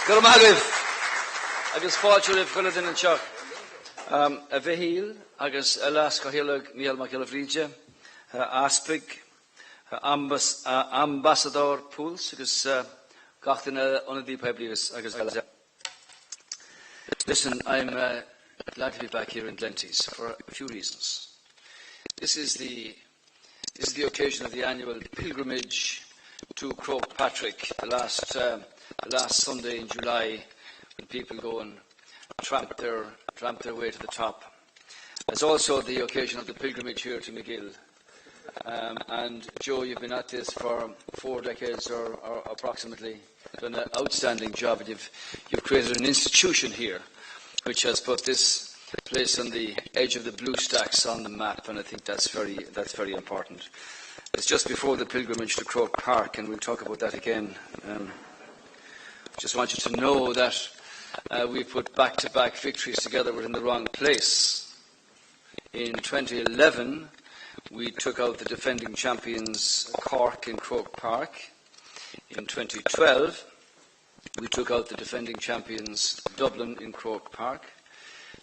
Good maghrib. Agus fáilte rih chuile in an teach. A bheithíl agus elas cohilag níl mac ile fríide, aspig, ambassador Pools agus gachtain on the Peblius agus Listen, I'm glad to be back here in Glenties for a few reasons. This is the occasion of the annual pilgrimage to Croagh Patrick, the last Sunday in July, when people go and tramp their way to the top. It's also the occasion of the pilgrimage here to McGill. And Joe, you've been at this for 4 decades or approximately, done an outstanding job. You've created an institution here which has put this place on the edge of the blue stacks on the map, and I think that's very important. It's just before the pilgrimage to Croagh Park, and we'll talk about that again. Just want you to know that we put back-to-back victories together. We're in the wrong place. In 2011, we took out the defending champions Cork in Croagh Park. In 2012, we took out the defending champions Dublin in Croagh Park.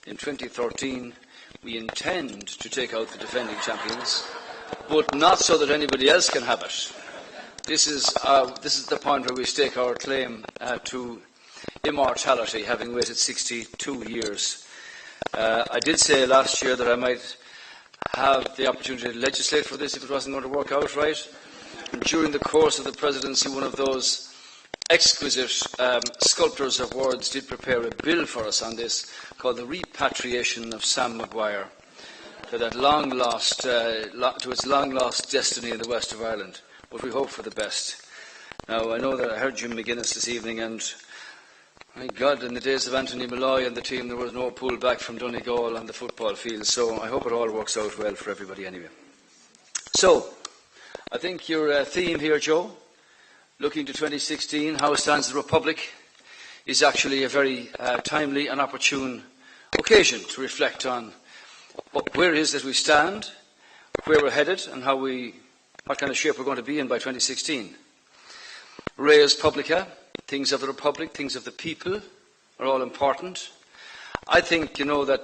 In 2013, we intend to take out the defending champions, but not so that anybody else can have it. This is the point where we stake our claim to immortality, having waited 62 years. I did say last year that I might have the opportunity to legislate for this if it wasn't going to work out right. And during the course of the presidency, one of those exquisite sculptors of words did prepare a bill for us on this called the repatriation of Sam Maguire to its long lost destiny in the west of Ireland. But we hope for the best. Now, I know that I heard Jim McGuinness this evening, and my God, in the days of Anthony Malloy and the team, there was no pullback from Donegal on the football field, so I hope it all works out well for everybody anyway. So, I think your theme here, Joe, looking to 2016, how stands the Republic, is actually a very timely and opportune occasion to reflect on where it is that we stand, where we're headed, and what kind of shape we're going to be in by 2016. Res Publica, things of the Republic, things of the people, are all important. I think, that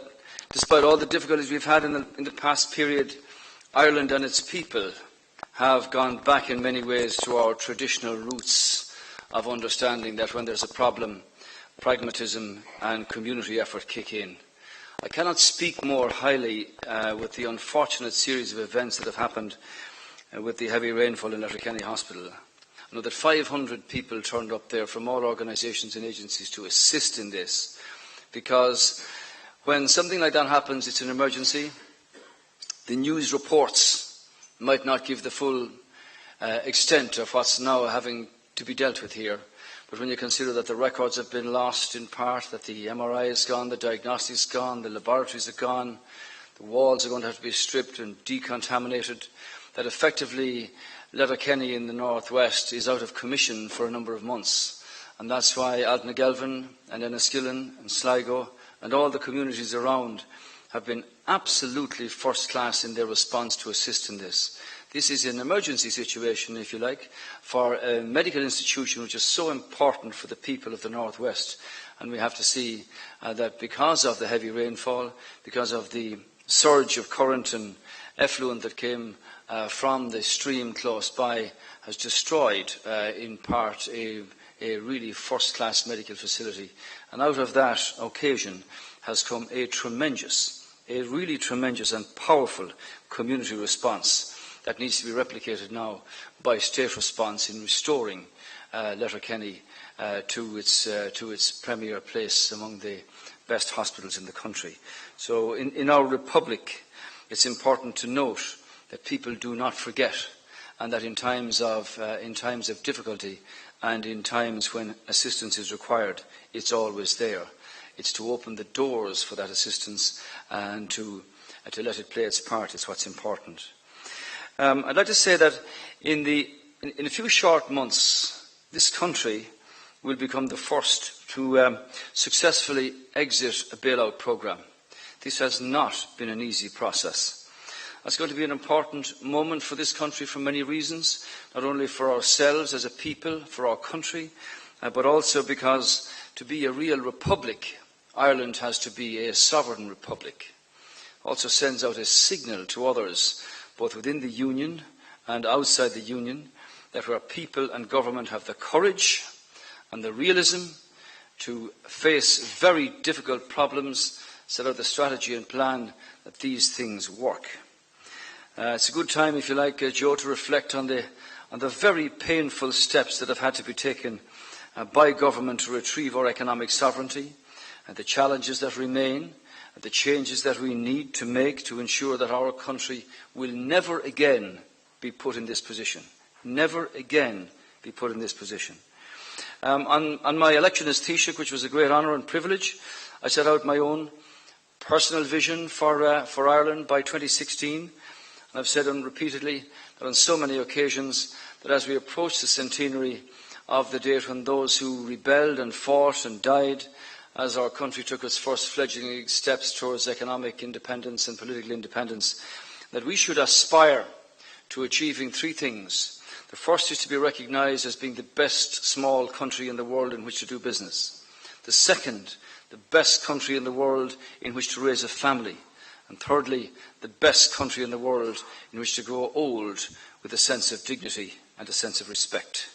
despite all the difficulties we've had in the past period, Ireland and its people have gone back in many ways to our traditional roots of understanding that when there's a problem, pragmatism and community effort kick in. I cannot speak more highly with the unfortunate series of events that have happened with the heavy rainfall in Letterkenny Hospital. I know that 500 people turned up there from all organisations and agencies to assist in this, because when something like that happens, it's an emergency. The news reports might not give the full extent of what's now having to be dealt with here. But when you consider that the records have been lost in part, that the MRI is gone, the diagnostics gone, the laboratories are gone, the walls are going to have to be stripped and decontaminated, that effectively Letterkenny in the northwest is out of commission for a number of months. And that's why Altnagelvin and Enniskillen and Sligo and all the communities around have been absolutely first class in their response to assist in this. This is an emergency situation, if you like, for a medical institution which is so important for the people of the northwest. And we have to see that because of the heavy rainfall, because of the surge of current and effluent that came from the stream close by, has destroyed in part a really first-class medical facility. And out of that occasion has come a really tremendous and powerful community response that needs to be replicated now by state response in restoring Letterkenny to its premier place among the best hospitals in the country. So in our republic, it's important to note that people do not forget, and that in times of difficulty and in times when assistance is required, it's always there. It's to open the doors for that assistance and to let it play its part is what's important. I'd like to say that in a few short months, this country will become the first to successfully exit a bailout programme. This has not been an easy process. It's going to be an important moment for this country for many reasons, not only for ourselves as a people, for our country, but also because to be a real republic, Ireland has to be a sovereign republic. Also sends out a signal to others, both within the Union and outside the Union, that our people and government have the courage and the realism to face very difficult problems, set out the strategy and plan that these things work. It's a good time, if you like, Joe, to reflect on the very painful steps that have had to be taken by government to retrieve our economic sovereignty, and the challenges that remain, and the changes that we need to make to ensure that our country will never again be put in this position. Never again be put in this position. On my election as Taoiseach, which was a great honour and privilege, I set out my own personal vision for Ireland by 2016. And I've said repeatedly that on so many occasions that as we approach the centenary of the date when those who rebelled and fought and died as our country took its first fledgling steps towards economic independence and political independence, that we should aspire to achieving three things. The first is to be recognised as being the best small country in the world in which to do business. The second, the best country in the world in which to raise a family. And thirdly, the best country in the world in which to grow old with a sense of dignity and a sense of respect.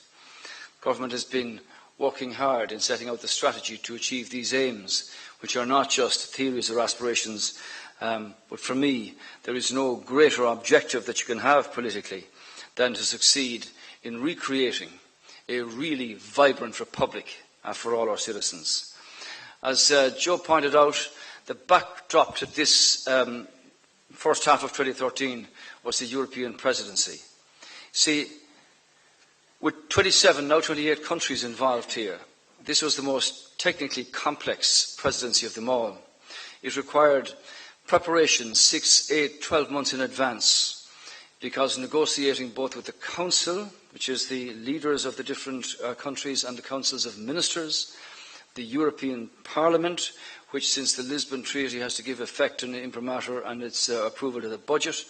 Government has been working hard in setting out the strategy to achieve these aims, which are not just theories or aspirations, but for me, there is no greater objective that you can have politically than to succeed in recreating a really vibrant republic for all our citizens. As Joe pointed out, the backdrop to this first half of 2013 was the European presidency. See, with 27, now 28 countries involved here, this was the most technically complex presidency of them all. It required preparation 6, 8, 12 months in advance, because negotiating both with the Council, which is the leaders of the different countries, and the councils of ministers, the European Parliament, which since the Lisbon Treaty has to give effect and imprimatur and its approval to the budget,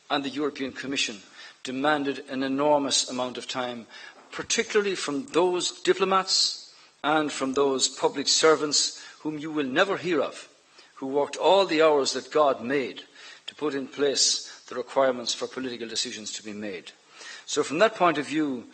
and the European Commission, demanded an enormous amount of time, particularly from those diplomats and from those public servants whom you will never hear of, who worked all the hours that God made to put in place the requirements for political decisions to be made. So from that point of view,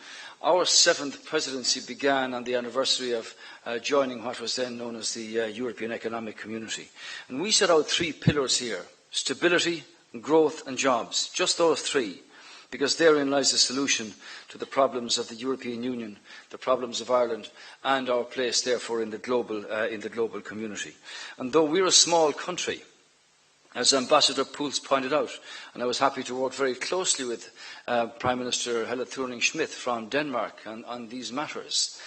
our seventh presidency began on the anniversary of joining what was then known as the European Economic Community. And we set out three pillars here: stability, growth and jobs. Just those three, because therein lies the solution to the problems of the European Union, the problems of Ireland, and our place, therefore, in the global community. And though we're a small country, as Ambassador Poels pointed out, and I was happy to work very closely with Prime Minister Helle Thorning-Schmidt from Denmark on these matters,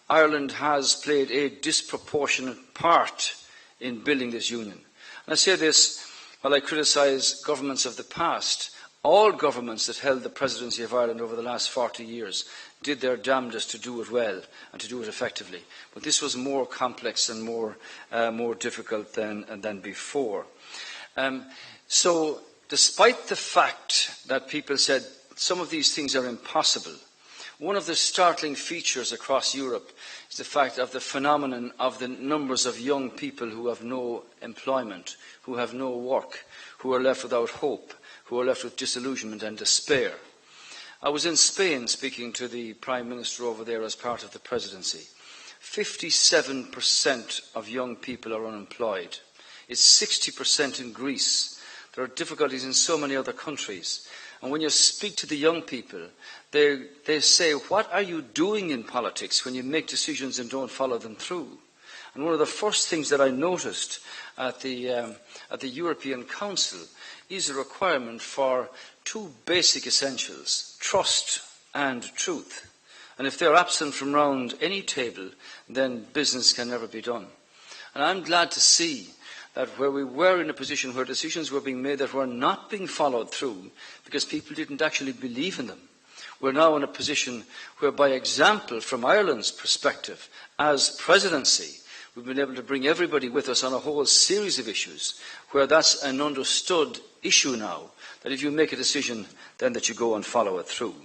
Ireland has played a disproportionate part in building this union. And I say this while I criticise governments of the past. All governments that held the presidency of Ireland over the last 40 years did their damnedest to do it well and to do it effectively. But this was more complex and more difficult than before. So despite the fact that people said some of these things are impossible, one of the startling features across Europe is the fact of the phenomenon of the numbers of young people who have no employment, who have no work, who are left without hope, who are left with disillusionment and despair. I was in Spain speaking to the Prime Minister over there as part of the presidency. 57% of young people are unemployed. It's 60% in Greece. There are difficulties in so many other countries. And when you speak to the young people, they say, what are you doing in politics when you make decisions and don't follow them through? And one of the first things that I noticed at the European Council is a requirement for two basic essentials: trust and truth. And if they're absent from round any table, then business can never be done. And I'm glad to see that where we were in a position where decisions were being made that were not being followed through because people didn't actually believe in them, we're now in a position where, by example, from Ireland's perspective, as presidency, we've been able to bring everybody with us on a whole series of issues where that's an understood issue now, that if you make a decision, then that you go and follow it through.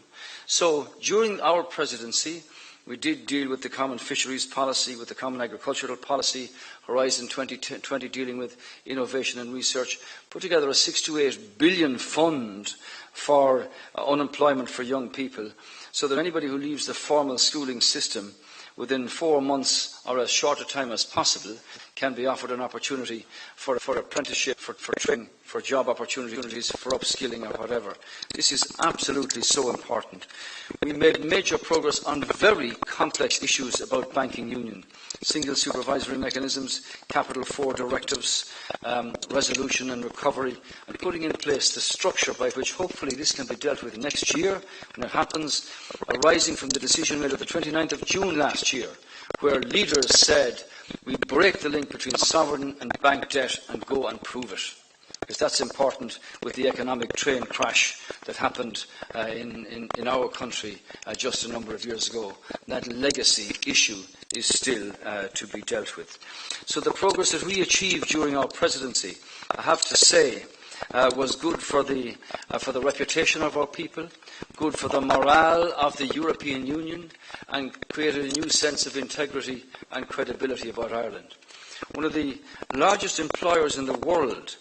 So during our presidency, We did deal with the common fisheries policy, with the common agricultural policy, Horizon 2020 dealing with innovation and research, put together a 6 to 8 billion fund for unemployment for young people, so that anybody who leaves the formal schooling system within 4 months or as short a time as possible can be offered an opportunity for apprenticeship, for training, for job opportunities, for upskilling or whatever. This is absolutely so important. We made major progress on very complex issues about banking union. Single supervisory mechanisms, Capital 4 directives, resolution and recovery, and putting in place the structure by which hopefully this can be dealt with next year when it happens, arising from the decision made on the 29th of June last year, where leaders said we break the link between sovereign and bank debt and go and prove it. Because that's important with the economic train crash that happened in our country just a number of years ago. That legacy issue is still to be dealt with. So the progress that we achieved during our presidency, I have to say, was good for the reputation of our people, good for the morale of the European Union, and created a new sense of integrity and credibility about Ireland. One of the largest employers in the world,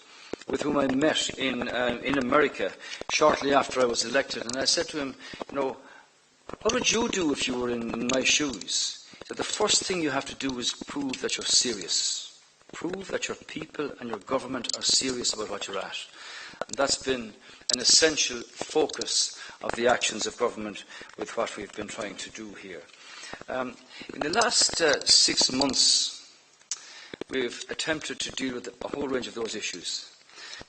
with whom I met in America shortly after I was elected, and I said to him, what would you do if you were in my shoes? He said, the first thing you have to do is prove that you're serious. Prove that your people and your government are serious about what you're at. And that's been an essential focus of the actions of government with what we've been trying to do here. In the last 6 months, we've attempted to deal with a whole range of those issues.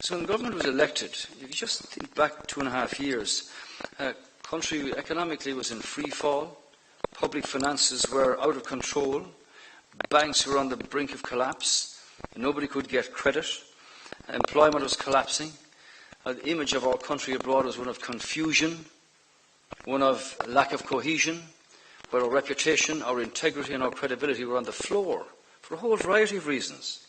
So when government was elected, if you just think back 2.5 years, country economically was in free fall, public finances were out of control, banks were on the brink of collapse, nobody could get credit, employment was collapsing, the image of our country abroad was one of confusion, one of lack of cohesion, where our reputation, our integrity and our credibility were on the floor for a whole variety of reasons.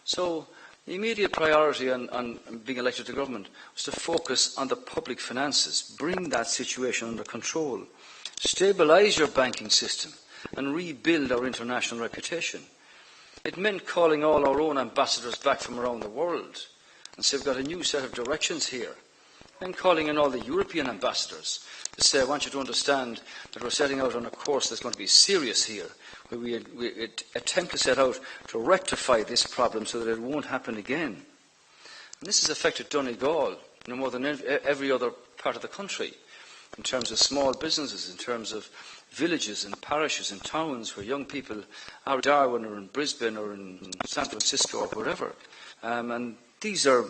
So the immediate priority on being elected to government was to focus on the public finances, bring that situation under control, stabilise your banking system and rebuild our international reputation. It meant calling all our own ambassadors back from around the world and say we've got a new set of directions here. And calling in all the European ambassadors to say, I want you to understand that we're setting out on a course that's going to be serious here, where we attempt to set out to rectify this problem so that it won't happen again. And this has affected Donegal more than every other part of the country, in terms of small businesses, in terms of villages and parishes and towns where young people are in Darwin or in Brisbane or in San Francisco or wherever. And these are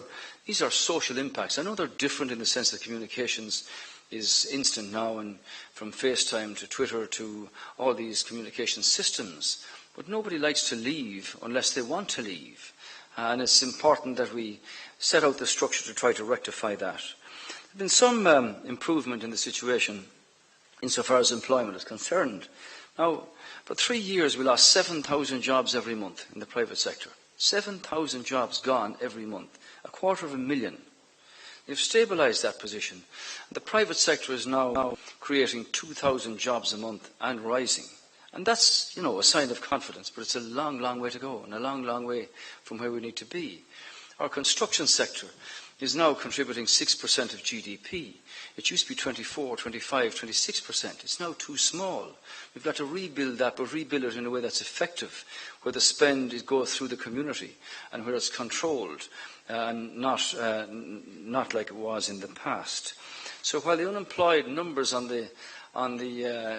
social impacts. I know they're different in the sense that communications is instant now, and from FaceTime to Twitter to all these communication systems. But nobody likes to leave unless they want to leave. And it's important that we set out the structure to try to rectify that. There's been some improvement in the situation insofar as employment is concerned. Now, for 3 years we lost 7,000 jobs every month in the private sector. 7,000 jobs gone every month, 250,000. They've stabilised that position. The private sector is now creating 2,000 jobs a month and rising. And that's, a sign of confidence, but it's a long, long way to go and a long, long way from where we need to be. Our construction sector is now contributing 6% of GDP. It used to be 24, 25, 26%. It's now too small. We've got to rebuild that, but rebuild it in a way that's effective, where the spend goes through the community and where it's controlled, and not like it was in the past. So while the unemployed numbers on the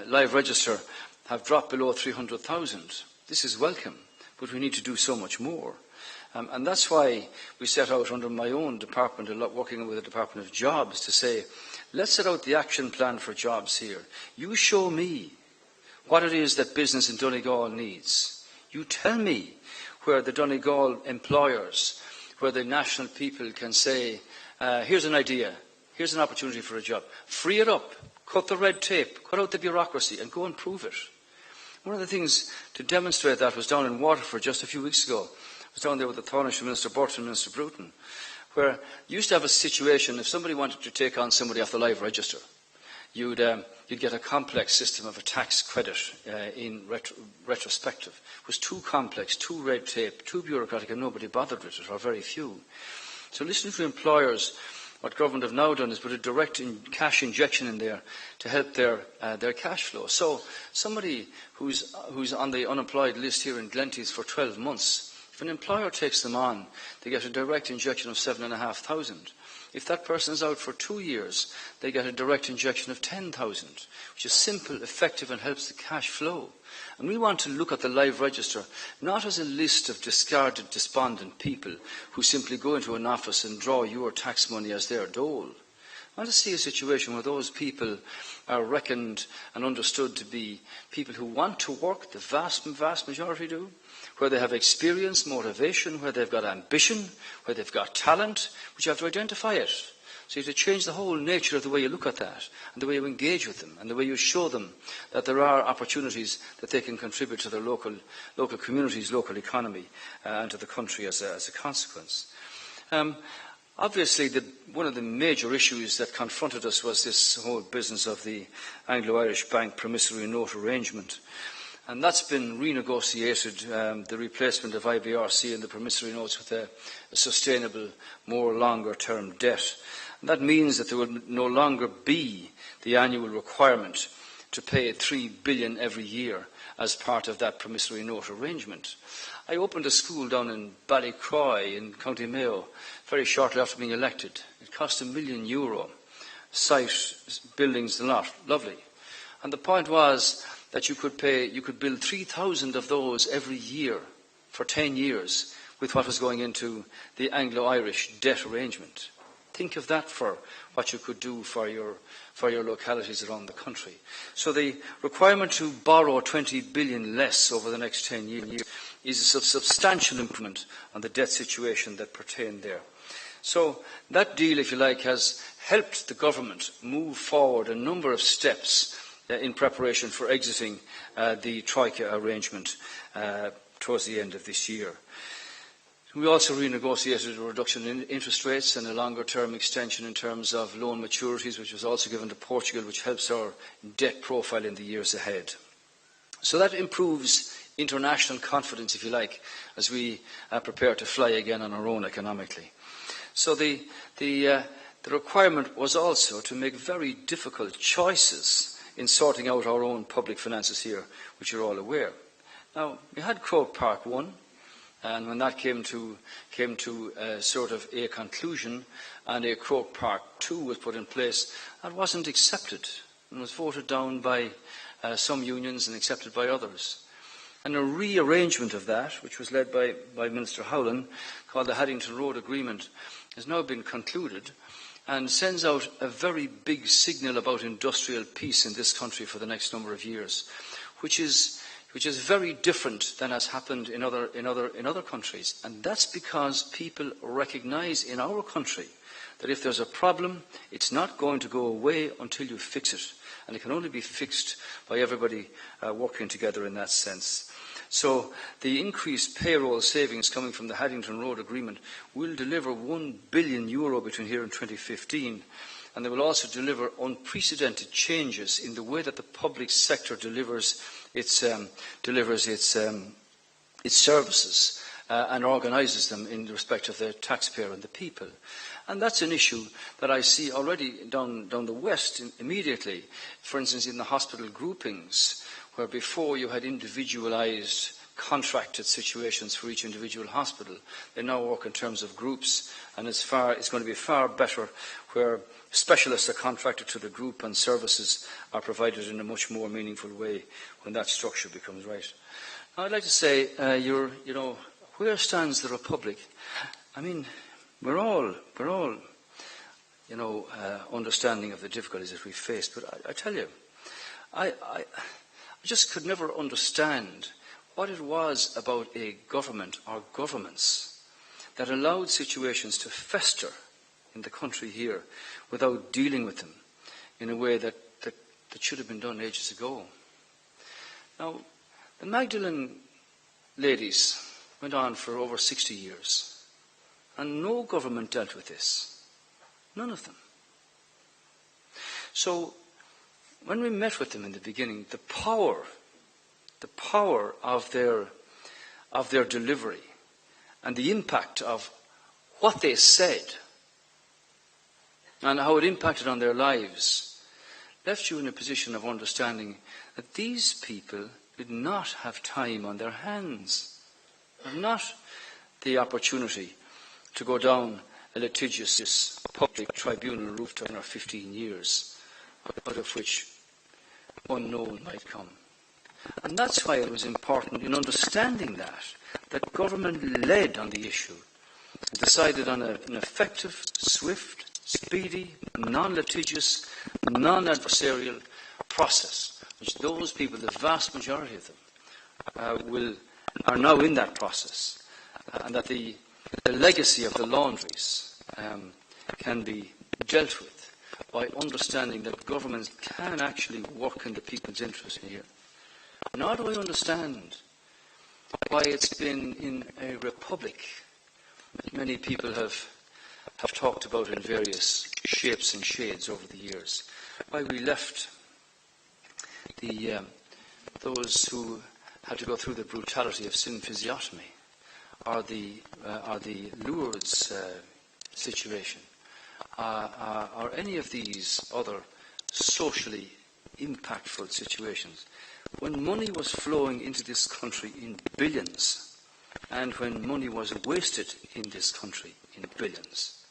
live register have dropped below 300,000, this is welcome, but we need to do so much more. And that's why we set out under my own department, working with the Department of Jobs, to say, let's set out the action plan for jobs here. You show me what it is that business in Donegal needs. You tell me where the Donegal employers, where the national people can say, here's an idea, here's an opportunity for a job. Free it up, cut the red tape, cut out the bureaucracy, and go and prove it. One of the things to demonstrate that was down in Waterford just a few weeks ago. I was down there with the Taoiseach, Minister Burton and Minister Bruton, where you used to have a situation, if somebody wanted to take on somebody off the live register, you'd get a complex system of a tax credit in retrospective. It was too complex, too red tape, too bureaucratic, and nobody bothered with it, or very few. So listening to employers, what government have now done is put a direct cash injection in there to help their cash flow. So somebody who's on the unemployed list here in Glenties for 12 months, if an employer takes them on, they get a direct injection of 7,500. If that person is out for 2 years, they get a direct injection of 10,000, which is simple, effective, and helps the cash flow. And we want to look at the live register not as a list of discarded, despondent people who simply go into an office and draw your tax money as their dole. I want to see a situation where those people are reckoned and understood to be people who want to work, the vast majority do, where they have experience, motivation, where they've got ambition, where they've got talent, but you have to identify it. So you have to change the whole nature of the way you look at that, and the way you engage with them, and the way you show them that there are opportunities that they can contribute to their local communities, local economy, and to the country as a consequence. Obviously, one of the major issues that confronted us was this whole business of the Anglo-Irish Bank promissory note arrangement. And that's been renegotiated, the replacement of IBRC and the promissory notes with a sustainable, more longer-term debt. And that means that there will no longer be the annual requirement to pay $3 billion every year as part of that promissory note arrangement. I opened a school down in Ballycroy in County Mayo very shortly after being elected. It cost €1 million. Site, buildings, a lot. Lovely. And the point was that you could build 3,000 of those every year for 10 years with what was going into the Anglo-Irish debt arrangement. Think of that for what you could do for your localities around the country. So the requirement to borrow 20 billion less over the next 10 years is a substantial improvement on the debt situation that pertained there. So that deal, if you like, has helped the government move forward a number of steps in preparation for exiting the Troika arrangement towards the end of this year. We also renegotiated a reduction in interest rates and a longer-term extension in terms of loan maturities, which was also given to Portugal, which helps our debt profile in the years ahead. So that improves international confidence, if you like, as we prepare to fly again on our own economically. So the requirement was also to make very difficult choices in sorting out our own public finances here, which you're all aware. Now, we had Croke Park 1, and when that came to sort of a conclusion, and a Croke Park 2 was put in place, that wasn't accepted and was voted down by some unions and accepted by others. And a rearrangement of that, which was led by Minister Howland, called the Haddington Road Agreement, has now been concluded and sends out a very big signal about industrial peace in this country for the next number of years, which is very different than has happened in other countries. And that's because people recognise in our country that if there's a problem, it's not going to go away until you fix it. And it can only be fixed by everybody working together in that sense. So the increased payroll savings coming from the Haddington Road Agreement will deliver €1 billion between here and 2015. And they will also deliver unprecedented changes in the way that the public sector delivers its services and organises them in respect of the taxpayer and the people. And that's an issue that I see already down the west immediately. For instance, in the hospital groupings, where before you had individualised contracted situations for each individual hospital, they now work in terms of groups, and it's going to be far better where specialists are contracted to the group and services are provided in a much more meaningful way when that structure becomes right. Now, I'd like to say, where stands the Republic? I mean, we're all understanding of the difficulties that we face, but I tell you, I just could never understand what it was about a government or governments that allowed situations to fester in the country here without dealing with them in a way that should have been done ages ago. Now, the Magdalene ladies went on for over 60 years, and no government dealt with this. None of them. So when we met with them in the beginning, the power of their delivery and the impact of what they said and how it impacted on their lives left you in a position of understanding that these people did not have time on their hands, have not the opportunity to go down a litigious public tribunal route for 15 years, out of which unknown might come. And that's why it was important in understanding that government led on the issue, decided on an effective, swift, speedy, non-litigious, non-adversarial process, which those people, the vast majority of them, are now in that process, and that the legacy of the laundries can be dealt with by understanding that governments can actually work in the people's interest here. Nor do I understand why it's been in a republic that many people have talked about in various shapes and shades over the years, why we left those who had to go through the brutality of symphysiotomy or the Lourdes situation, or any of these other socially impactful situations. When money was flowing into this country in billions, and when money was wasted in this country in billions,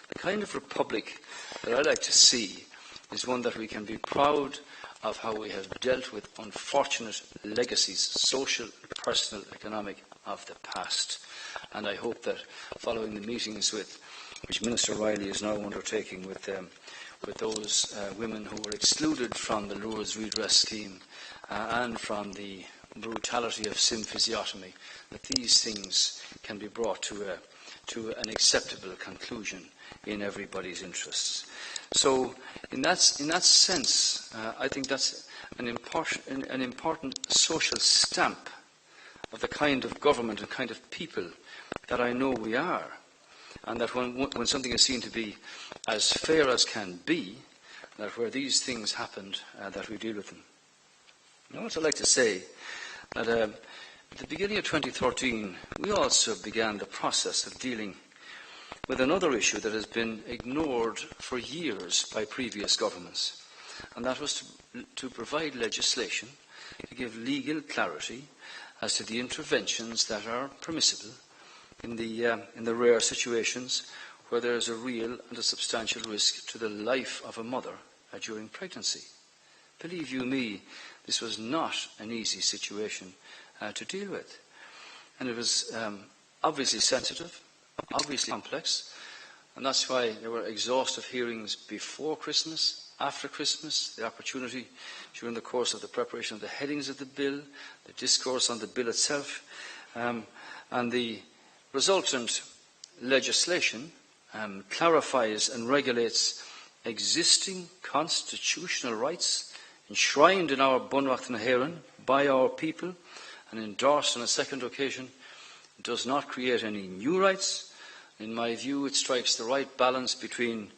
the kind of republic that I like to see is one that we can be proud of how we have dealt with unfortunate legacies, social, personal, economic, of the past. And I hope that following the meetings which Minister Riley is now undertaking with those women who were excluded from the Lourdes redress scheme and from the brutality of symphysiotomy, that these things can be brought to an acceptable conclusion in everybody's interests. So, in that sense, I think that's an important social stamp of the kind of government and kind of people that I know we are, and that when something is seen to be as fair as can be, that where these things happened, that we deal with them. I would also like to say that at the beginning of 2013, we also began the process of dealing with another issue that has been ignored for years by previous governments, and that was to provide legislation to give legal clarity as to the interventions that are permissible in the rare situations where there is a real and a substantial risk to the life of a mother during pregnancy. Believe you me, this was not an easy situation to deal with. And it was obviously sensitive, obviously complex, and that's why there were exhaustive hearings before Christmas, after Christmas, the opportunity during the course of the preparation of the headings of the bill, the discourse on the bill itself, and the resultant legislation clarifies and regulates existing constitutional rights enshrined in our Bunreacht na hÉireann by our people and endorsed on a second occasion. It does not create any new rights. In my view, it strikes the right balance between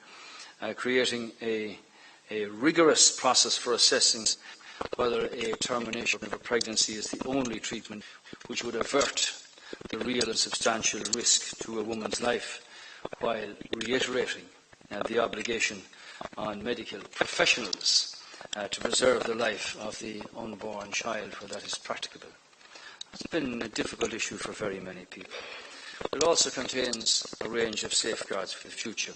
creating a rigorous process for assessing whether a termination of a pregnancy is the only treatment which would avert the real and substantial risk to a woman's life, while reiterating the obligation on medical professionals to preserve the life of the unborn child where that is practicable. It's been a difficult issue for very many people. It also contains a range of safeguards for the future.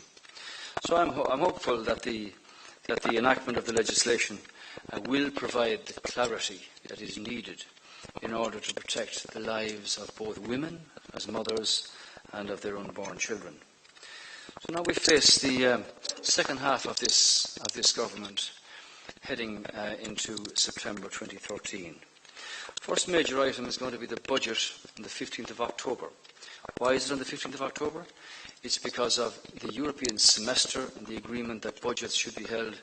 So I'm hopeful that the enactment of the legislation will provide the clarity that is needed in order to protect the lives of both women as mothers and of their unborn children. So now we face the second half of this government heading into September 2013. First major item is going to be the budget on the 15th of October. Why is it on the 15th of October? It's because of the European semester and the agreement that budgets should be held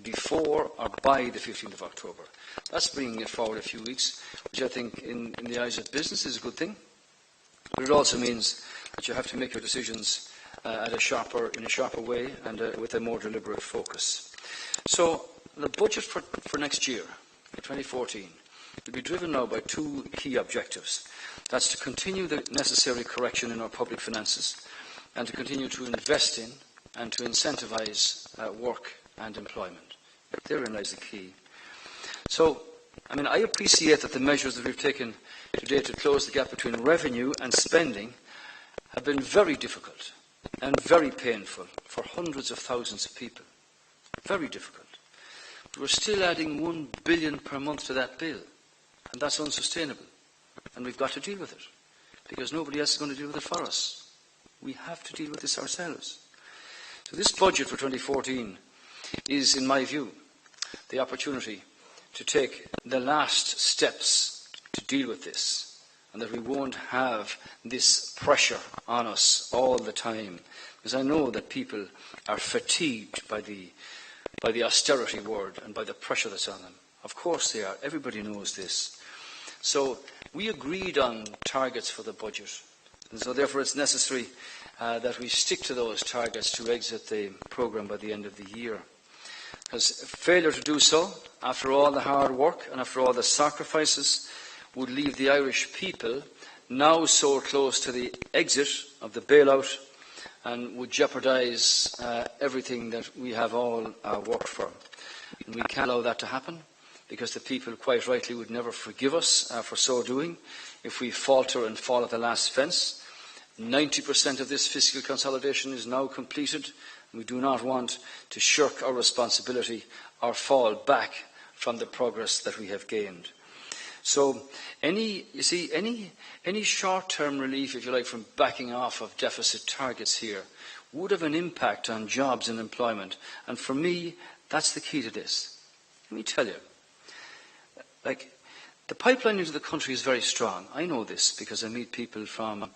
before or by the 15th of October. That's bringing it forward a few weeks, which I think in the eyes of business is a good thing. But it also means that you have to make your decisions in a sharper way and with a more deliberate focus. So the budget for next year, 2014, will be driven now by two key objectives. That's to continue the necessary correction in our public finances and to continue to invest in and to incentivise work and employment. Therein lies the key. So, I appreciate that the measures that we've taken today to close the gap between revenue and spending have been very difficult and very painful for hundreds of thousands of people. Very difficult. But we're still adding £1 billion per month to that bill, and that's unsustainable. And we've got to deal with it, because nobody else is going to deal with it for us. We have to deal with this ourselves. So this budget for 2014 is, in my view, the opportunity to take the last steps to deal with this, and that we won't have this pressure on us all the time. Because I know that people are fatigued by the austerity word and by the pressure that's on them. Of course they are. Everybody knows this. So we agreed on targets for the budget. And so therefore it's necessary that we stick to those targets to exit the programme by the end of the year. Because failure to do so, after all the hard work and after all the sacrifices, would leave the Irish people now so close to the exit of the bailout and would jeopardise everything that we have all worked for. And we can't allow that to happen, because the people, quite rightly, would never forgive us for so doing if we falter and fall at the last fence. 90% of this fiscal consolidation is now completed. We do not want to shirk our responsibility or fall back from the progress that we have gained. So any short-term relief, if you like, from backing off of deficit targets here would have an impact on jobs and employment. And for me, that's the key to this. Let me tell you, the pipeline into the country is very strong. I know this because I meet people from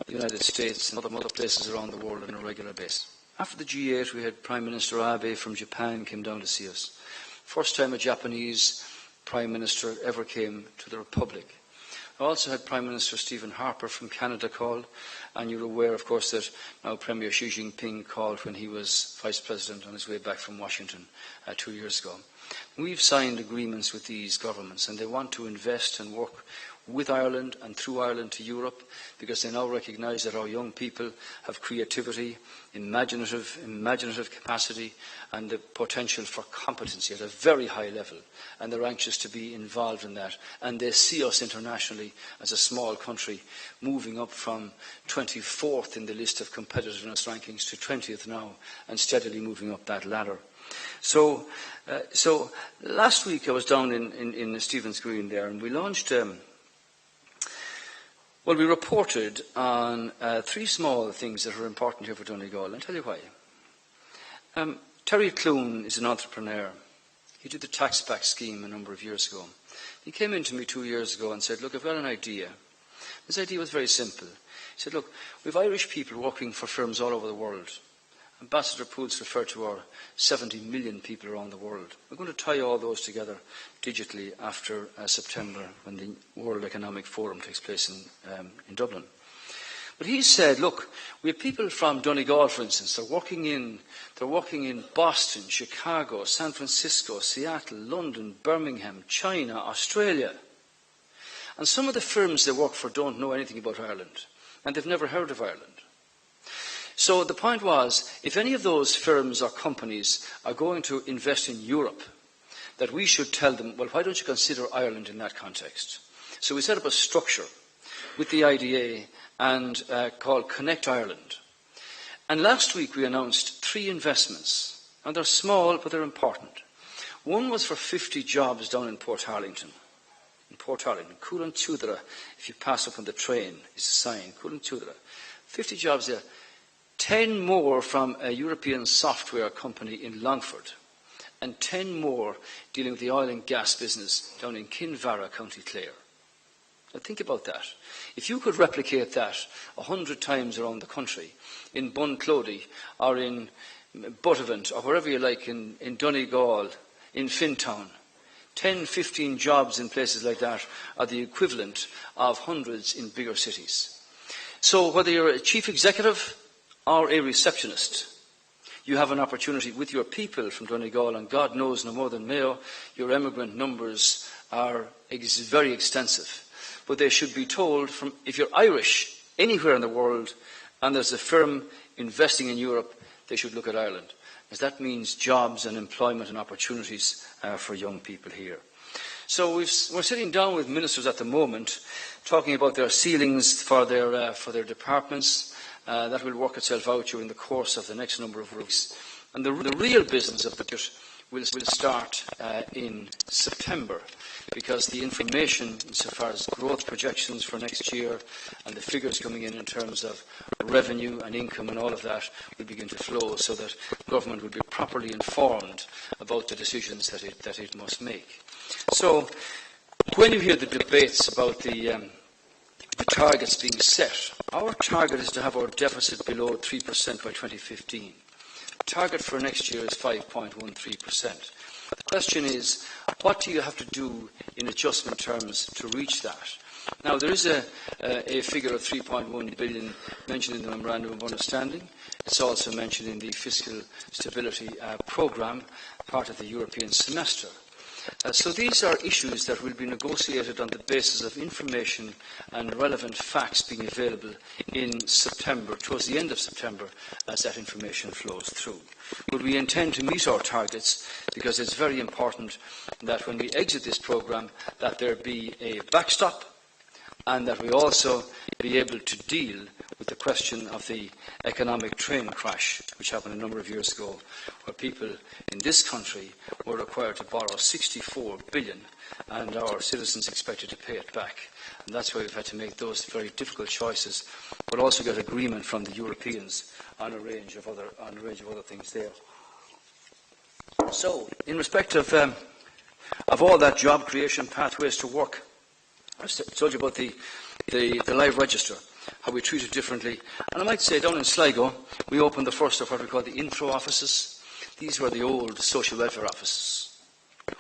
the United States and other places around the world on a regular basis. After the G8, we had Prime Minister Abe from Japan came down to see us. First time a Japanese Prime Minister ever came to the Republic. I also had Prime Minister Stephen Harper from Canada call, and you're aware, of course, that now Premier Xi Jinping called when he was Vice President on his way back from Washington 2 years ago. We've signed agreements with these governments, and they want to invest and work with Ireland and through Ireland to Europe, because they now recognise that our young people have creativity, imaginative capacity, and the potential for competency at a very high level, and they're anxious to be involved in that. And they see us internationally as a small country moving up from 24th in the list of competitiveness rankings to 20th now, and steadily moving up that ladder. So last week I was down in Stephen's Green there, and we launched. We reported on three small things that are important here for Donegal. I'll tell you why. Terry Clune is an entrepreneur. He did the tax-back scheme a number of years ago. He came in to me 2 years ago and said, look, I've got an idea. This idea was very simple. He said, look, we have Irish people working for firms all over the world. Ambassador Poots referred to our 70 million people around the world. We're going to tie all those together digitally after September, when the World Economic Forum takes place in Dublin. But he said, look, we have people from Donegal, for instance. They're working in Boston, Chicago, San Francisco, Seattle, London, Birmingham, China, Australia. And some of the firms they work for don't know anything about Ireland, and they've never heard of Ireland. So the point was, if any of those firms or companies are going to invest in Europe, that we should tell them, well, why don't you consider Ireland in that context? So we set up a structure with the IDA and called Connect Ireland. And last week we announced 3 investments. And they're small, but they're important. One was for 50 jobs down in Port Harlington. In Port Harlington, Coolan Tudra, if you pass up on the train, is a sign, Coolan Tudra. 50 jobs there. 10 more from a European software company in Longford, and 10 more dealing with the oil and gas business down in Kinvara, County Clare. Now think about that. If you could replicate that 100 times around the country, in Bunclody or in Buttevant or wherever you like, in Donegal, in Fintown, 10, 15 jobs in places like that are the equivalent of hundreds in bigger cities. So whether you're a chief executive or a receptionist, You have an opportunity with your people from Donegal, and God knows no more than Mayo, your emigrant numbers are very extensive. But they should be told, if you're Irish anywhere in the world and there's a firm investing in Europe, they should look at Ireland, because that means jobs and employment and opportunities for young people here. So we're sitting down with ministers at the moment, talking about their ceilings for their departments. That will work itself out during the course of the next number of weeks. And the real business of the budget will start in September, because the information insofar as growth projections for next year and the figures coming in terms of revenue and income and all of that will begin to flow, so that government will be properly informed about the decisions that it must make. So when you hear the debates about the targets being set, our target is to have our deficit below 3% by 2015. The target for next year is 5.13%. The question is, what do you have to do in adjustment terms to reach that? Now, there is a figure of 3.1 billion mentioned in the Memorandum of Understanding. It's also mentioned in the Fiscal Stability Programme, part of the European semester. So these are issues that will be negotiated on the basis of information and relevant facts being available in September, towards the end of September, as that information flows through. But we intend to meet our targets, because it's very important that when we exit this programme, that there be a backstop, and that we also be able to deal with the question of the economic train crash, which happened a number of years ago, where people in this country were required to borrow 64 billion, and our citizens expected to pay it back. And that's why we've had to make those very difficult choices, but also get agreement from the Europeans on a range of other things there. So, in respect of all that job creation, pathways to work, I told you about the live register, how we treat it differently. And I might say, down in Sligo, we opened the first of what we call the intro offices. These were the old social welfare offices,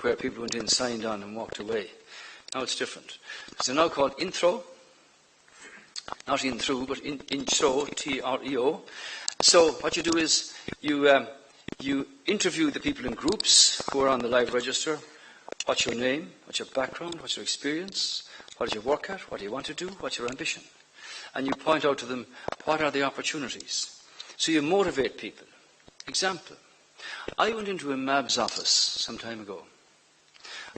where people went in, signed on, and walked away. Now it's different. They're now called intro, not in through, but intro, T-R-E-O. So what you do is you interview the people in groups who are on the live register. What's your name? What's your background? What's your experience? What do you work at? What do you want to do? What's your ambition? And you point out to them, what are the opportunities? So you motivate people. Example, I went into a MAB's office some time ago.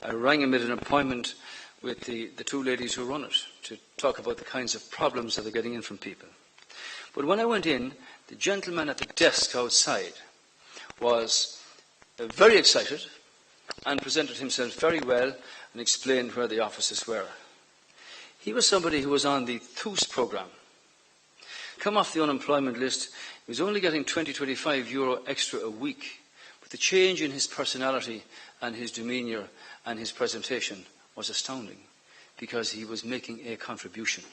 I rang him at an appointment with the two ladies who run it to talk about the kinds of problems that they're getting in from people. But when I went in, the gentleman at the desk outside was very excited and presented himself very well and explained where the offices were. He was somebody who was on the TOOS programme. Come off the unemployment list, he was only getting 20-25 euro extra a week. But the change in his personality and his demeanour and his presentation was astounding, because he was making a contribution,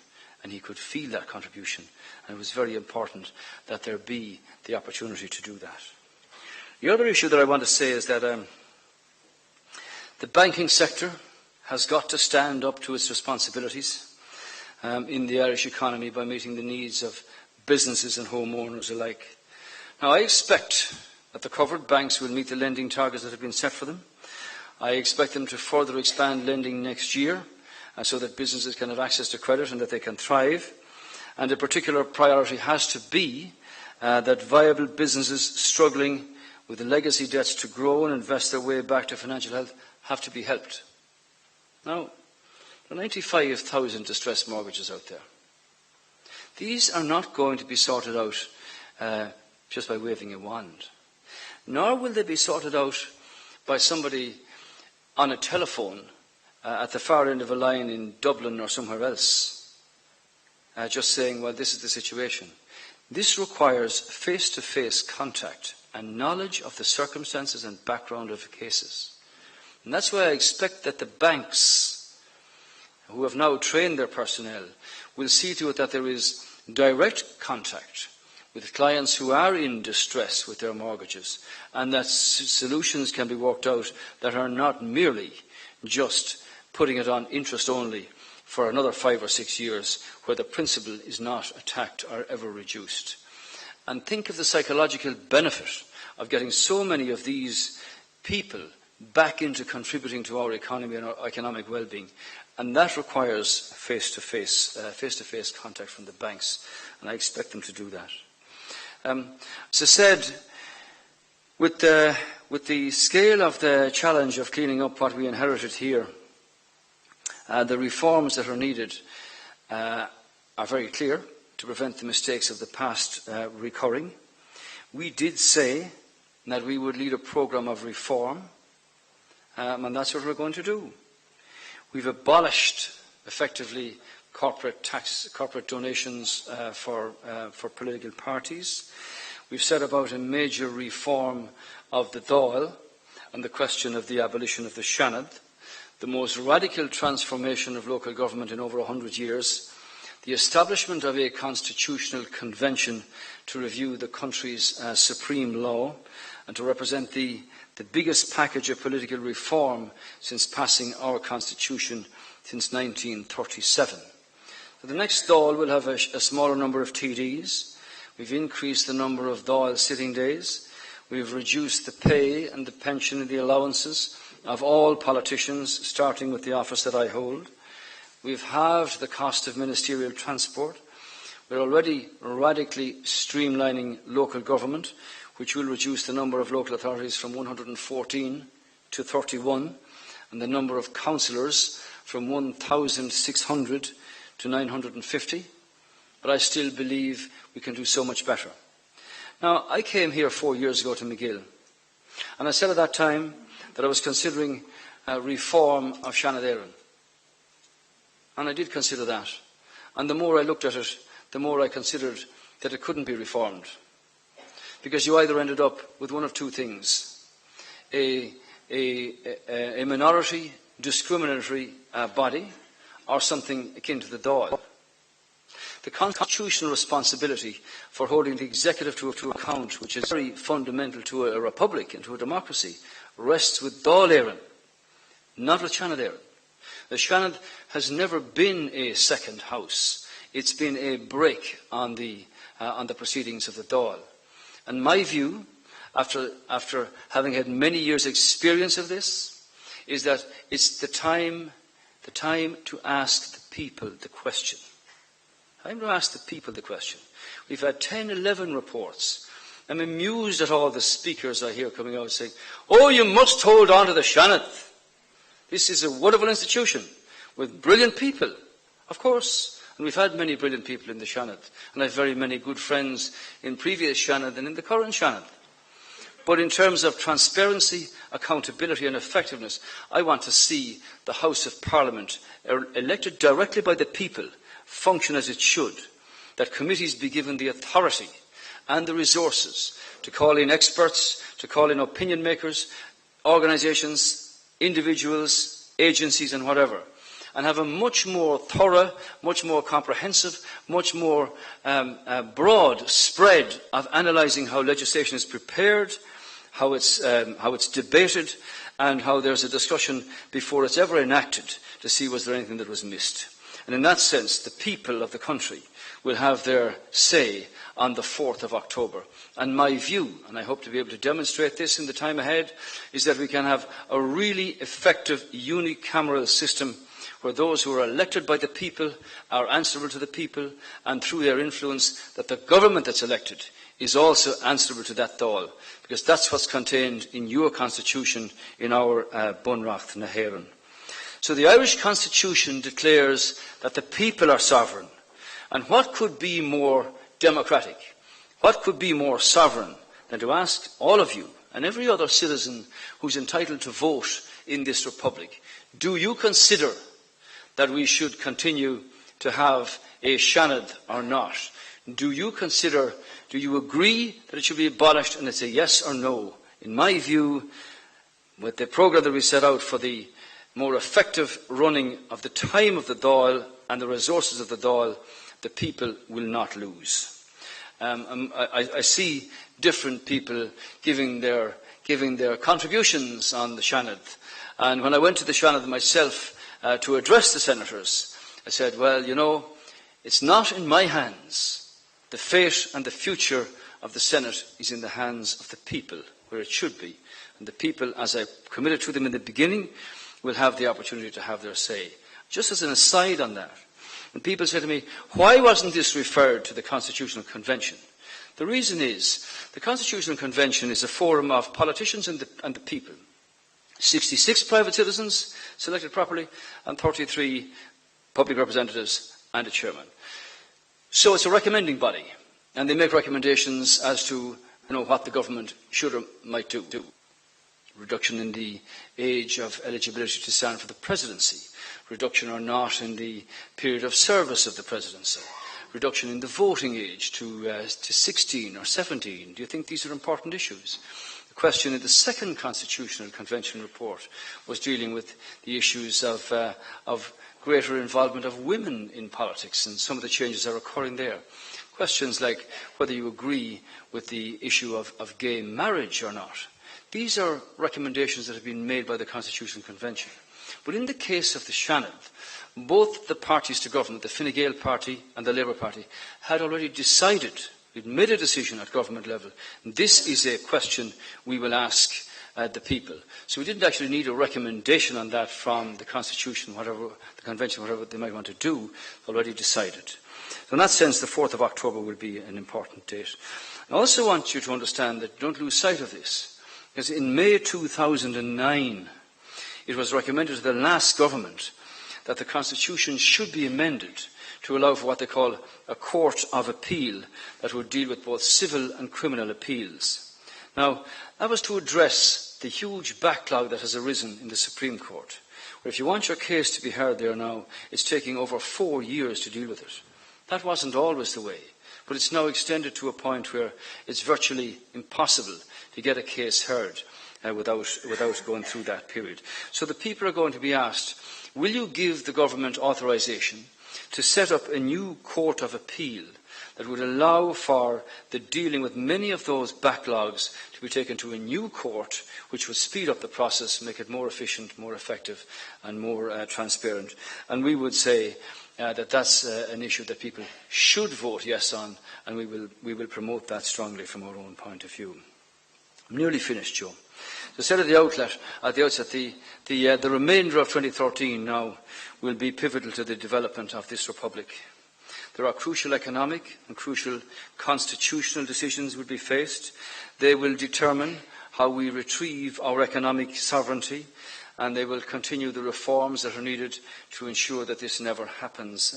and he could feel that contribution, and it was very important that there be the opportunity to do that. The other issue that I want to say is that the banking sector has got to stand up to its responsibilities in the Irish economy by meeting the needs of businesses and homeowners alike. Now, I expect that the covered banks will meet the lending targets that have been set for them. I expect them to further expand lending next year so that businesses can have access to credit and that they can thrive. And a particular priority has to be that viable businesses struggling with the legacy debts to grow and invest their way back to financial health have to be helped. Now, there are 95,000 distressed mortgages out there. These are not going to be sorted out just by waving a wand. Nor will they be sorted out by somebody on a telephone at the far end of a line in Dublin or somewhere else, just saying, well, this is the situation. This requires face-to-face contact and knowledge of the circumstances and background of cases. And that's why I expect that the banks, who have now trained their personnel, will see to it that there is direct contact with clients who are in distress with their mortgages, and that solutions can be worked out that are not merely just putting it on interest only for another 5 or 6 years, where the principal is not attacked or ever reduced. And think of the psychological benefit of getting so many of these people back into contributing to our economy and our economic well-being. And that requires face-to-face contact from the banks, and I expect them to do that. As I said, with the scale of the challenge of cleaning up what we inherited here, the reforms that are needed are very clear to prevent the mistakes of the past recurring. We did say that we would lead a programme of reform, and that's what we're going to do. We've abolished, effectively, corporate donations for political parties. We've set about a major reform of the Dáil and the question of the abolition of the Seanad, the most radical transformation of local government in over 100 years, the establishment of a constitutional convention to review the country's supreme law and to represent the biggest package of political reform since passing our constitution since 1937. So the next Dáil will have a smaller number of TDs. We've increased the number of Dáil sitting days. We've reduced the pay and the pension and the allowances of all politicians, starting with the office that I hold. We've halved the cost of ministerial transport. We're already radically streamlining local government, which will reduce the number of local authorities from 114 to 31, and the number of councillors from 1,600 to 950. But I still believe we can do so much better. Now, I came here 4 years ago to McGill, and I said at that time that I was considering a reform of Seanad Éireann. And I did consider that. And the more I looked at it, the more I considered that it couldn't be reformed. Because you either ended up with one of two things: a minority discriminatory body, or something akin to the Dáil. The constitutional responsibility for holding the executive to account, which is very fundamental to a republic and to a democracy, rests with Dáil Éireann, not with Seanad Éireann. The Seanad has never been a second house. It's been a break on the proceedings of the Dáil. And my view, after having had many years' experience of this, is that it's the time to ask the people the question. I'm to ask the people the question. We've had 10, 11 reports. I'm amused at all the speakers I hear coming out saying, "Oh, you must hold on to the Seanad. This is a wonderful institution with brilliant people." Of course. And we've had many brilliant people in the Seanad. And I have very many good friends in previous Seanad and in the current Seanad. But in terms of transparency, accountability and effectiveness, I want to see the House of Parliament, elected directly by the people, function as it should. That committees be given the authority and the resources to call in experts, to call in opinion makers, organisations, individuals, agencies and whatever, and have a much more thorough, much more comprehensive, much more broad spread of analysing how legislation is prepared, how it's debated, and how there's a discussion before it's ever enacted to see was there anything that was missed. And in that sense, the people of the country will have their say on the 4th of October. And my view, and I hope to be able to demonstrate this in the time ahead, is that we can have a really effective unicameral system where those who are elected by the people are answerable to the people, and through their influence, that the government that's elected is also answerable to that Dáil, because that's what's contained in your constitution, in our Bunreacht na hÉireann. So the Irish Constitution declares that the people are sovereign. And what could be more democratic? What could be more sovereign than to ask all of you and every other citizen who's entitled to vote in this republic, do you consider that we should continue to have a Seanad or not? Do you agree that it should be abolished? And it's a yes or no. In my view, with the programme that we set out for the more effective running of the time of the Dáil and the resources of the Dáil, the people will not lose. I see different people giving their contributions on the Seanad. And when I went to the Seanad myself to address the senators, I said, well, you know, it's not in my hands, the fate and the future of the Senate is in the hands of the people, where it should be. And the people, as I committed to them in the beginning, will have the opportunity to have their say. Just as an aside on that, when people say to me, why wasn't this referred to the Constitutional Convention? The reason is, the Constitutional Convention is a forum of politicians and the people. 66 private citizens selected properly, and 33 public representatives and a chairman. So it's a recommending body, and they make recommendations as to what the government should or might do. Reduction in the age of eligibility to stand for the presidency, reduction or not in the period of service of the presidency, reduction in the voting age to 16 or 17. Do you think these are important issues? The question in the second Constitutional Convention report was dealing with the issues of greater involvement of women in politics and some of the changes that are occurring there. Questions like whether you agree with the issue of gay marriage or not. These are recommendations that have been made by the Constitutional Convention. But in the case of the Shannon, both the parties to government, the Fine Gael party and the Labour Party, had already decided, we'd made a decision at government level. And this is a question we will ask the people. So we didn't actually need a recommendation on that from the Constitution, whatever the Convention, whatever they might want to do, already decided. So in that sense, the 4th of October will be an important date. I also want you to understand that don't lose sight of this, because in May 2009, it was recommended to the last government that the Constitution should be amended to allow for what they call a court of appeal that would deal with both civil and criminal appeals. Now, that was to address the huge backlog that has arisen in the Supreme Court, where if you want your case to be heard there now, it's taking over 4 years to deal with it. That wasn't always the way, but it's now extended to a point where it's virtually impossible to get a case heard without going through that period. So the people are going to be asked, will you give the government authorisation to set up a new court of appeal that would allow for the dealing with many of those backlogs to be taken to a new court, which would speed up the process, make it more efficient, more effective and more transparent. And we would say that that's an issue that people should vote yes on, and we will promote that strongly from our own point of view. I'm nearly finished, Joe. As I said at the outset, the remainder of 2013 now will be pivotal to the development of this republic. There are crucial economic and crucial constitutional decisions will be faced. They will determine how we retrieve our economic sovereignty, and they will continue the reforms that are needed to ensure that this never happens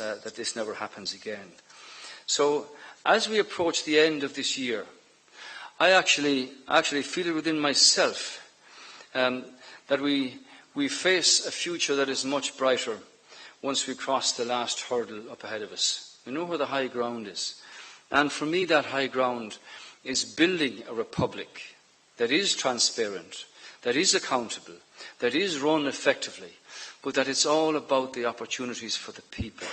again. So, as we approach the end of this year, I actually feel it within myself that we face a future that is much brighter once we cross the last hurdle up ahead of us. We know where the high ground is. And for me, that high ground is building a republic that is transparent, that is accountable, that is run effectively, but that it's all about the opportunities for the people.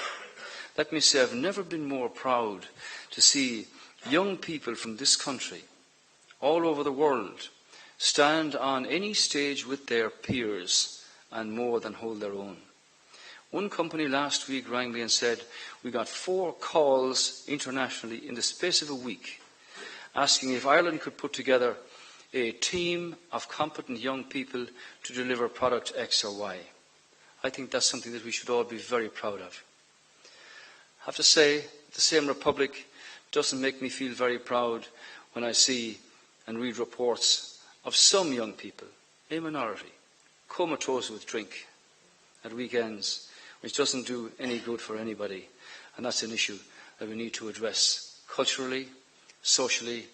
Let me say, I've never been more proud to see young people from this country, all over the world, stand on any stage with their peers and more than hold their own. One company last week rang me and said, we got 4 calls internationally in the space of a week, asking if Ireland could put together a team of competent young people to deliver product X or Y. I think that's something that we should all be very proud of. I have to say, the same republic doesn't make me feel very proud when I see and read reports of some young people, a minority, comatose with drink at weekends, which doesn't do any good for anybody. And that's an issue that we need to address culturally, socially,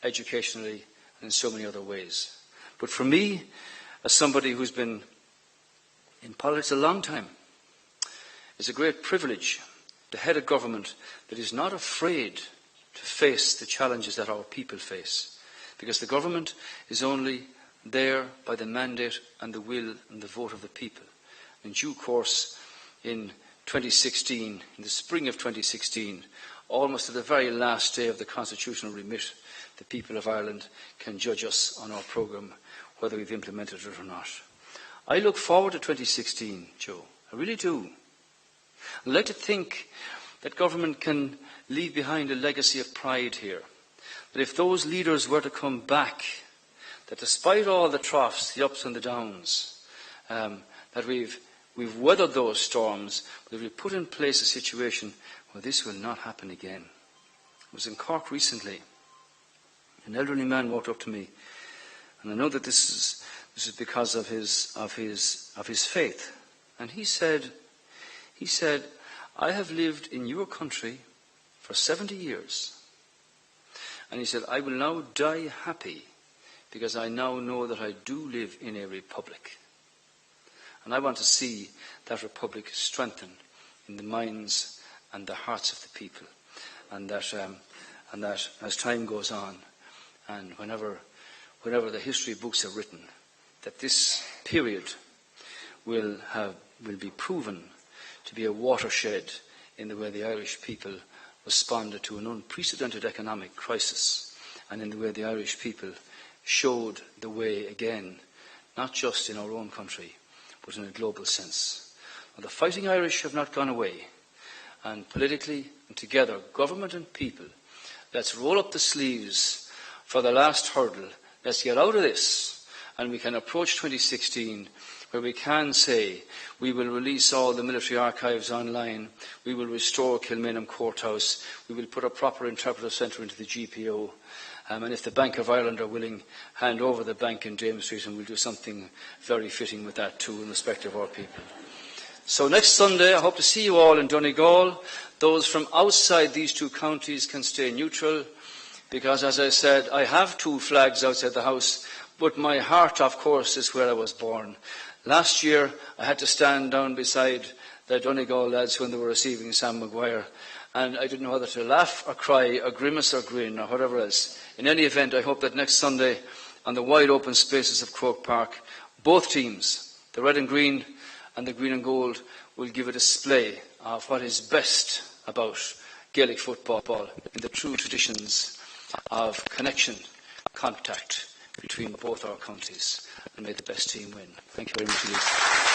educationally, and in so many other ways. But for me, as somebody who's been in politics a long time, it's a great privilege to head a government that is not afraid to face the challenges that our people face. Because the government is only there by the mandate and the will and the vote of the people. In due course, in 2016, in the spring of 2016, almost at the very last day of the constitutional remit, the people of Ireland can judge us on our programme, whether we've implemented it or not. I look forward to 2016, Joe. I really do. I'd like to think that government can leave behind a legacy of pride here. that if those leaders were to come back, that despite all the troughs, the ups and the downs, that we've weathered those storms, but we've put in place a situation where this will not happen again. I was in Cork recently. An elderly man walked up to me, and I know that this is because of his faith. And he said, I have lived in your country for 70 years. And he said, I will now die happy because I now know that I do live in a republic. And I want to see that republic strengthen in the minds and the hearts of the people. And that as time goes on, and whenever the history books are written, that this period will be proven to be a watershed in the way the Irish people responded to an unprecedented economic crisis, and in the way the Irish people showed the way again, not just in our own country, but in a global sense. Now, the fighting Irish have not gone away, and politically and together, government and people, let's roll up the sleeves for the last hurdle. Let's get out of this, and we can approach 2016 where we can say we will release all the military archives online, we will restore Kilmainham Courthouse, we will put a proper interpretive centre into the GPO, and if the Bank of Ireland are willing, hand over the bank in James Street, and we'll do something very fitting with that too in respect of our people. So next Sunday I hope to see you all in Donegal. Those from outside these two counties can stay neutral, because as I said, I have two flags outside the house, but my heart, of course, is where I was born. Last year, I had to stand down beside the Donegal lads when they were receiving Sam Maguire, and I didn't know whether to laugh or cry or grimace or grin or whatever else. In any event, I hope that next Sunday, on the wide open spaces of Croke Park, both teams, the red and green and the green and gold, will give a display of what is best about Gaelic football in the true traditions of connection, contact between both our counties, and may the best team win. Thank you very much indeed.